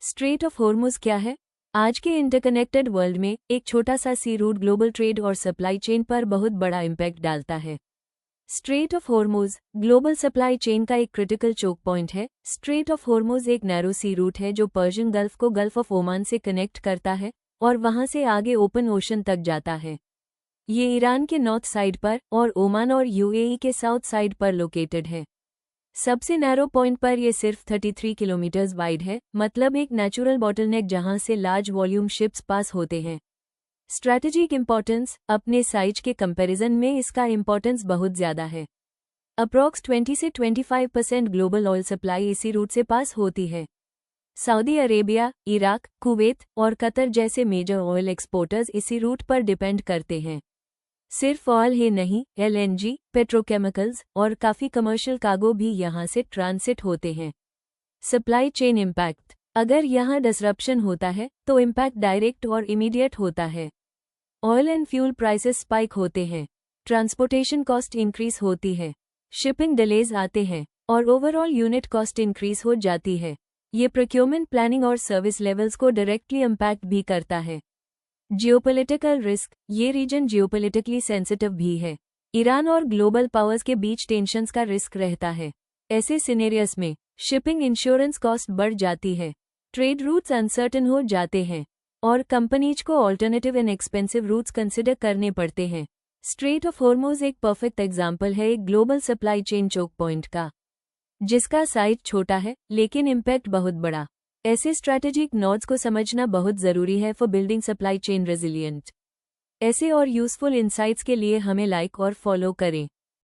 Straight of Hormuz क्या है? आज के इंटरकनेक्टेड वर्ल्ड में एक छोटा सा सी रूट ग्लोबल ट्रेड और सप्लाई चेन पर बहुत बड़ा इम्पैक्ट डालता है। Straight of Hormuz global supply chain का एक क्रिटिकल चोक पॉइंट है। स्ट्रेट ऑफ हॉर्मुज़ एक नैरो सी रूट है जो पर्शियन गल्फ को गल्फ ऑफ ओमान से कनेक्ट करता है और वहां से आगे ओपन ओशन तक जाता है। ये ईरान के नॉर्थ साइड पर और ओमान और यूएई के साउथ साइड पर लोकेटेड है। सबसे नैरो पॉइंट पर यह सिर्फ 33 किलोमीटर्स वाइड है, मतलब एक नेचुरल बॉटलनेक जहां से लार्ज वॉल्यूम शिप्स पास होते हैं। स्ट्रैटेजिक इंपॉर्टेंस अपने साइज के कंपैरिजन में इसका इंपॉर्टेंस बहुत ज्यादा है। अप्रॉक्स 20 से 25% ग्लोबल ऑयल सप्लाई इसी रूट से पास होती है। सऊदी अरेबिया, इराक, कुवैत और कतर जैसे मेजर ऑयल एक्सपोर्टर्स इसी रूट पर डिपेंड करते हैं। सिर्फ ऑयल ही नहीं, एलएनजी, पेट्रोकेमिकल्स और काफ़ी कमर्शियल कार्गो भी यहाँ से ट्रांसिट होते हैं। सप्लाई चेन इम्पैक्ट अगर यहाँ डिसरप्शन होता है तो इम्पैक्ट डायरेक्ट और इमीडिएट होता है। Oil and fuel prices spike होते हैं, ट्रांसपोर्टेशन कॉस्ट इंक्रीज होती है, शिपिंग डिलेज आते हैं और ओवरऑल यूनिट कॉस्ट इंक्रीज हो जाती है। ये प्रोक्योरमेंट प्लानिंग और सर्विस लेवल्स को डायरेक्टली इम्पैक्ट भी करता है। जियोपॉलिटिकल रिस्क ये रीजन जियोपॉलिटिकली सेंसिटिव भी है। ईरान और ग्लोबल पावर्स के बीच टेंशन्स का रिस्क रहता है। ऐसे सिनेरियस में शिपिंग इंश्योरेंस कॉस्ट बढ़ जाती है, ट्रेड रूट्स अनसर्टेन हो जाते हैं और कंपनीज को alternative and expensive routes consider करने पड़ते हैं। स्ट्रेट ऑफ हॉर्मुज़ एक परफेक्ट एग्जाम्पल है एक global supply chain choke point का, जिसका साइज छोटा है लेकिन इम्पैक्ट बहुत बड़ा। ऐसे स्ट्रैटेजिक नोड्स को समझना बहुत ज़रूरी है for building supply chain resilient. ऐसे और यूजफुल इंसाइट्स के लिए हमें लाइक और फॉलो करें।